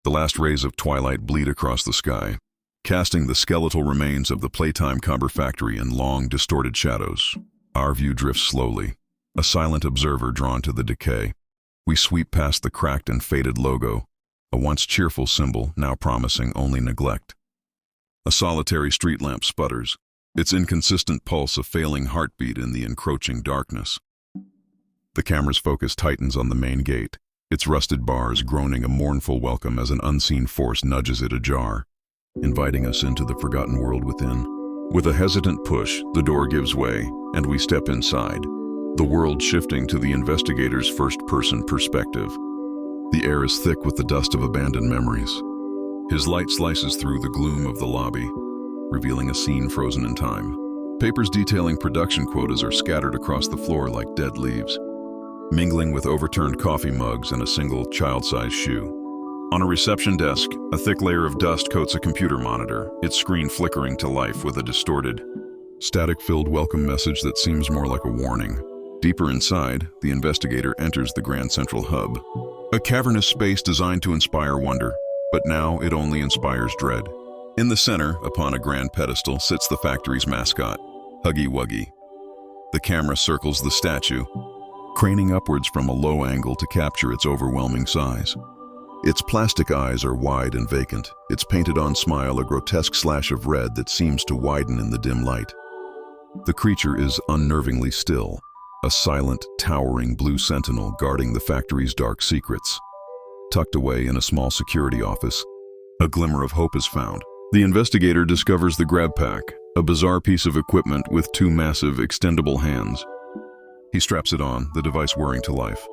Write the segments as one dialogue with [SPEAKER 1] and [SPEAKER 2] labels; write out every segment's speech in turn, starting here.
[SPEAKER 1] The last rays of twilight bleed across the sky, casting the skeletal remains of the Playtime Cobber factory in long, distorted shadows. Our view drifts slowly, a silent observer drawn to the decay. We sweep past the cracked and faded logo, a once cheerful symbol now promising only neglect. A solitary street lamp sputters, its inconsistent pulse a failing heartbeat in the encroaching darkness. The camera's focus tightens on the main gate, its rusted bars groaning a mournful welcome as an unseen force nudges it ajar, inviting us into the forgotten world within. With a hesitant push, the door gives way, and we step inside, the world shifting to the investigator's first-person perspective. The air is thick with the dust of abandoned memories. His light slices through the gloom of the lobby, revealing a scene frozen in time. Papers detailing production quotas are scattered across the floor like dead leaves, mingling with overturned coffee mugs and a single child-sized shoe. On a reception desk, a thick layer of dust coats a computer monitor, its screen flickering to life with a distorted, static-filled welcome message that seems more like a warning. Deeper inside, the investigator enters the Grand Central Hub, a cavernous space designed to inspire wonder, but now it only inspires dread. In the center, upon a grand pedestal, sits the factory's mascot, Huggy Wuggy. The camera circles the statue, craning upwards from a low angle to capture its overwhelming size. Its plastic eyes are wide and vacant, its painted-on smile a grotesque slash of red that seems to widen in the dim light. The creature is unnervingly still, a silent, towering blue sentinel guarding the factory's dark secrets. Tucked away in a small security office, a glimmer of hope is found. The investigator discovers the grab pack, a bizarre piece of equipment with two massive, extendable hands. He straps it on, the device whirring to life.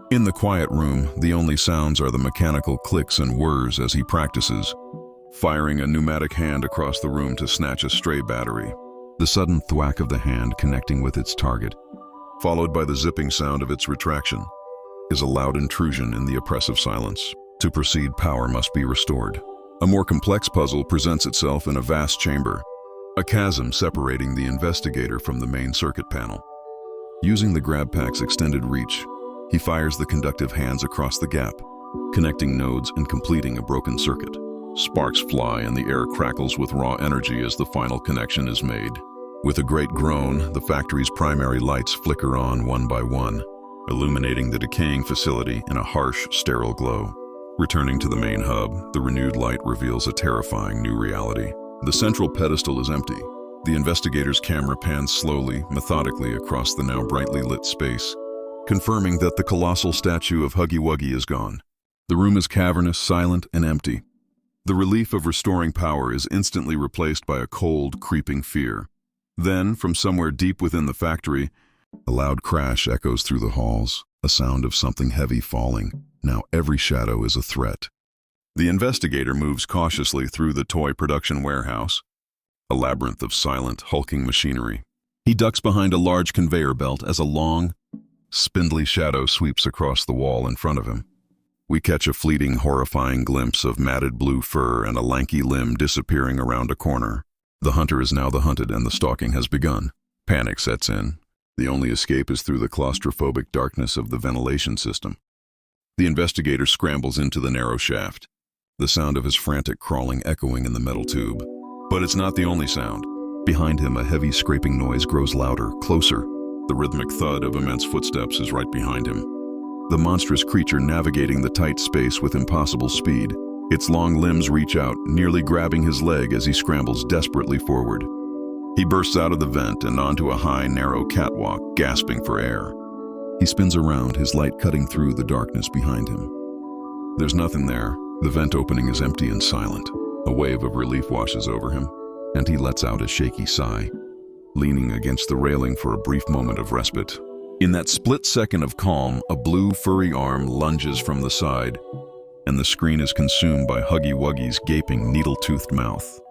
[SPEAKER 1] In the quiet room, the only sounds are the mechanical clicks and whirs as he practices, firing a pneumatic hand across the room to snatch a stray battery. The sudden thwack of the hand connecting with its target, followed by the zipping sound of its retraction, is a loud intrusion in the oppressive silence. To proceed, power must be restored. A more complex puzzle presents itself in a vast chamber, a chasm separating the investigator from the main circuit panel. Using the grab pack's extended reach, he fires the conductive hands across the gap, connecting nodes and completing a broken circuit. Sparks fly and the air crackles with raw energy as the final connection is made. With a great groan, the factory's primary lights flicker on one by one, illuminating the decaying facility in a harsh, sterile glow. Returning to the main hub, the renewed light reveals a terrifying new reality. The central pedestal is empty. The investigator's camera pans slowly, methodically across the now brightly lit space, confirming that the colossal statue of Huggy Wuggy is gone. The room is cavernous, silent, and empty. The relief of restoring power is instantly replaced by a cold, creeping fear. Then, from somewhere deep within the factory, a loud crash echoes through the halls, a sound of something heavy falling. Now every shadow is a threat. The investigator moves cautiously through the toy production warehouse, a labyrinth of silent, hulking machinery. He ducks behind a large conveyor belt as a long, spindly shadow sweeps across the wall in front of him. We catch a fleeting, horrifying glimpse of matted blue fur and a lanky limb disappearing around a corner. The hunter is now the hunted and the stalking has begun. Panic sets in. The only escape is through the claustrophobic darkness of the ventilation system. The investigator scrambles into the narrow shaft, the sound of his frantic crawling echoing in the metal tube. But it's not the only sound. Behind him, a heavy scraping noise grows louder, closer. The rhythmic thud of immense footsteps is right behind him. The monstrous creature navigating the tight space with impossible speed. Its long limbs reach out, nearly grabbing his leg as he scrambles desperately forward. He bursts out of the vent and onto a high, narrow catwalk, gasping for air. He spins around, his light cutting through the darkness behind him. There's nothing there. The vent opening is empty and silent. A wave of relief washes over him, and he lets out a shaky sigh, leaning against the railing for a brief moment of respite. In that split second of calm, a blue, furry arm lunges from the side, and the screen is consumed by Huggy Wuggy's gaping, needle-toothed mouth.